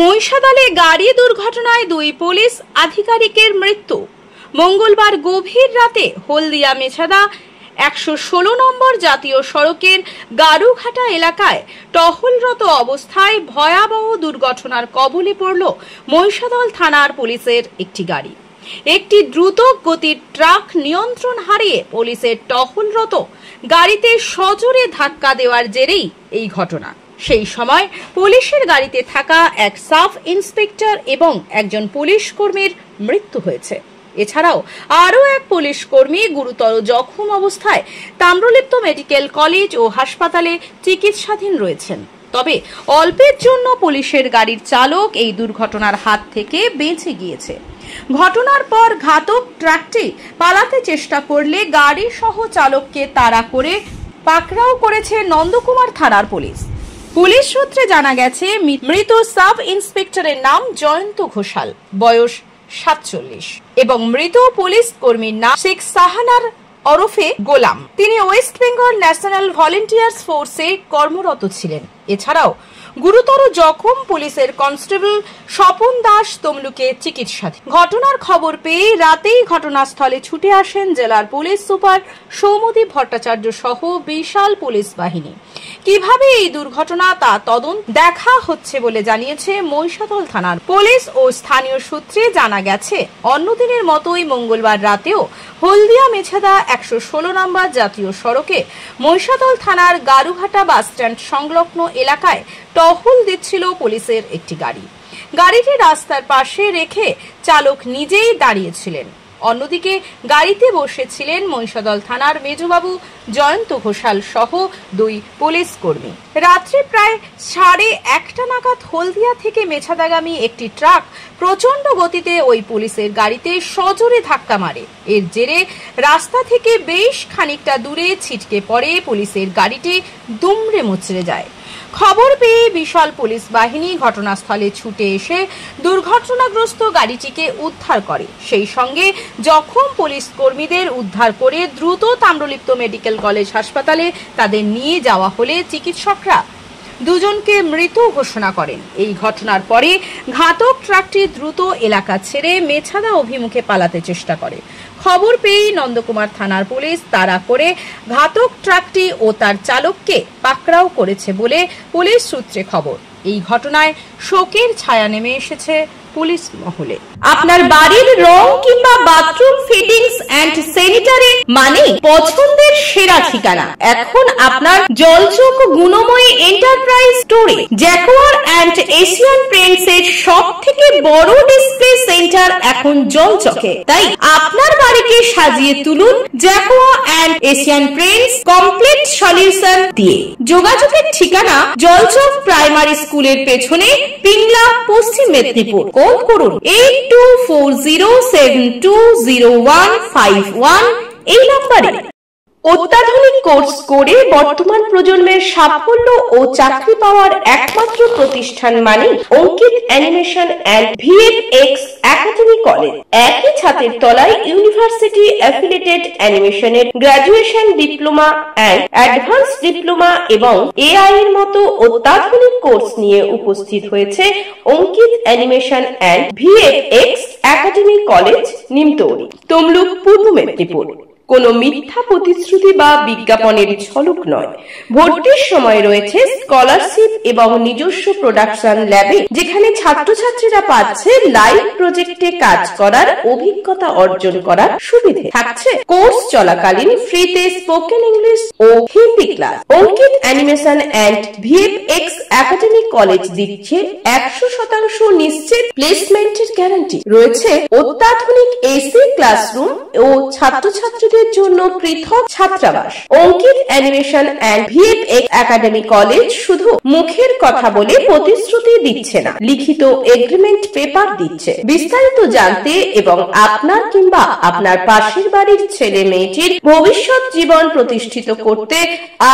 মহিষাদলে গাড়ি দুর্ঘটনায় দুই পুলিশ আধিকারিকের মৃত্যু। মঙ্গলবার গভীর রাতে হলদিয়া মেছাদা 116 নম্বর জাতীয় সড়কের গারুঘাটা এলাকায় টহলরত অবস্থায় ভয়াবহ দুর্ঘটনার কবলে পড়ল মহিষাদল থানার পুলিশের একটি গাড়ি। একটি দ্রুত গতির ট্রাক নিয়ন্ত্রণ হারিয়ে পুলিশের টহলরত গাড়িতে সজোরে ধাক্কা দেওয়ার জেরেই এই ঘটনা। সেই সময় পুলিশের গাড়িতে থাকা এক সাব ইন্সপেক্টর এবং একজন পুলিশ কর্মীর মৃত্যু হয়েছে। এছাড়াও আরও এক পুলিশ কর্মী গুরুতর জখম অবস্থায় তাম্রলিপ্ত মেডিকেল কলেজ ও হাসপাতালে চিকিৎসাধীন রয়েছেন। তবে অল্পের জন্য পুলিশের গাড়ির চালক এই দুর্ঘটনার হাত থেকে বেঁচে গিয়েছে। ঘটনার পর ঘাতক ট্রাকটি পালাতে চেষ্টা করলে গাড়ি সহ চালককে তাড়া করে পাকড়াও করেছে নন্দকুমার থানার পুলিশ। পুলিশ সূত্রে জানা গেছে, মৃত সাব ইন্সপেক্টরের নাম জয়ন্ত ঘোষাল, বয়স 47 এবং মৃত পুলিশ কর্মীর নাম শেখ সাহানার ওরফে গোলাম। তিনি ওয়েস্ট বেঙ্গল ন্যাশনাল ভলেন্টিয়ার্স ফোর্সে কর্মরত ছিলেন। এছাড়াও গুরুতর জখম পুলিশের কনস্টেবল স্বপন দাস তমলুকে চিকিৎসাধীন। ঘটনার খবর পেয়ে রাতেই ঘটনাস্থলে ছুটে আসেন জেলার পুলিশ সুপার সৌমদীপ ভট্টাচার্য সহ বিশাল পুলিশ বাহিনী। কিভাবে এই দুর্ঘটনা তা তদন্ত দেখা হচ্ছে বলে জানিয়েছে মহিষাদল থানার পুলিশ ও স্থানীয় সূত্রে জানা গেছে, অন্যদিনের মতোই মঙ্গলবার রাতেও হলদিয়া মেছাদা 116 নম্বর জাতীয় সড়কে মহিষাদল থানার গারুঘাটা বাসস্ট্যান্ড সংলগ্ন এলাকায় টহল দিচ্ছিল পুলিশের একটি গাড়ি। গাড়িটি রাস্তার পাশে রেখে চালক নিজেই দাঁড়িয়েছিলেন। অন্যদিকে গাড়িতে বসেছিলেন মহিষাদল থানার মেজবাবু জয়ন্ত ঘোষাল সহ দুই পুলিশ কর্মী। রাত্রে প্রায় 1:30 নাগাদ হলদিয়া থেকে মেছাদাগামী একটি ট্রাক প্রচন্ড গতিতে ওই পুলিশের গাড়িতে সজোরে ধাক্কা মারে। এর জেরে রাস্তা থেকে বেশ খানিকটা দূরে ছিটকে পড়ে পুলিশের গাড়িটি দুমড়ে মুচড়ে যায়। খবর পেয়ে বিশাল পুলিশ বাহিনী ঘটনাস্থলে ছুটে এসে দুর্ঘটনাগ্রস্ত গাড়িটিকে উদ্ধার করে। সেই সঙ্গে জখম পুলিশ কর্মীদের উদ্ধার করে দ্রুত তাম্রলিপ্ত মেডিকেল কলেজ হাসপাতালে তাদের নিয়ে যাওয়া হলে চিকিৎসকরা দুজনকে মৃত ঘোষণা করেন। এই ঘটনার পরে ঘাতক ট্রাকটি দ্রুত এলাকা ছেড়ে মেছাদা অভিমুখে পালাতে চেষ্টা করে। খবর পেয়েই নন্দকুমার থানার পুলিশ তাড়া করে ঘাতক ট্রাকটি ও তার চালককে পাকড়াও করেছে বলে পুলিশ সূত্রে খবর। এই ঘটনায় শোকের ছায়া নেমে এসেছে পুলিশ মহলে। আপনার বাড়ির রং কিংবা বাথরুম ফিটিংস এন্ড স্যানিটারি মানে পছন্দের সেরা ঠিকানা এখন আপনার জলচক গুণময়ী এন্টারপ্রাইজ স্টোরে। জ্যাকোয়ার এন্ড এশিয়ান পেইন্টস এর সবথেকে বড় ডিসপ্লে সেন্টার এখন জলচকে। তাই আপনার বাড়িকে সাজিয়ে তুলুন Jaquar and Asian Paints complete solution দিয়ে। যোগাযোগের ঠিকানা জলচক প্রাইমারি স্কুলের পেছনে, পিংলা, পশ্চিম মেদিনীপুর। কল করুন 8240720151 এই নম্বরে। অত্যাধুনিক কোর্স করে বর্তমান প্রজন্মের সাফল্য ও চাকরি পাওয়ার একমাত্র প্রতিষ্ঠান মানে Ankit animation and VFX academy college. একই ছাদের তলায় ইউনিভার্সিটি অ্যাফিলিয়েটেড অ্যানিমেশনের graduation, diploma and advance diploma এবং এআই এর মতো অত্যাধুনিক কোর্স নিয়ে উপস্থিত হয়েছে Ankit animation and VFX academy college, Nimtouri, Tamluk, Purba Medinipur. কোনো মিথ্যা প্রতিশ্রুতি বা বিজ্ঞাপনের ঝলক নয়। ভর্তির সময় রয়েছে স্কলারশিপ এবং নিজস্ব প্রোডাকশন ল্যাবে, যেখানে ছাত্রছাত্রীরা পাচ্ছে লাইভ প্রজেক্টে কাজ করার অভিজ্ঞতা অর্জন করার সুবিধে। থাকছে কোর্স চলাকালীন ফ্রিতে স্পোকেন ইংলিশ ও Hindi class. Ankit animation and VFX academy college দিচ্ছে 100% নিশ্চিত প্লেসমেন্টের গ্যারান্টি। রয়েছে অত্যাধুনিক এসি ক্লাসরুম ও ছাত্রছাত্রীদের জন্য পৃথক ছাত্রাবাস। Ankit animation and VFX academy college শুধু মুখের কথা বলে প্রতিশ্রুতি দিচ্ছে না, লিখিত এগ্রিমেন্ট পেপার দিচ্ছে। বিস্তারিত জানতে এবং আপনার কিংবা আপনার পাশের বাড়ির ছেলে মেয়েটির ভবিষ্যৎ জীবন প্রতিষ্ঠিত করতে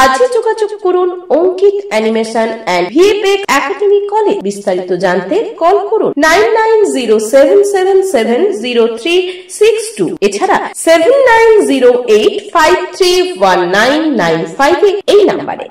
আজই যোগাযোগ করুন Ankit animation and VFX academy college. বিস্তারিত জানতে কল করুন 9907770362। এছাড়া 7908531995 এই নাম্বারে।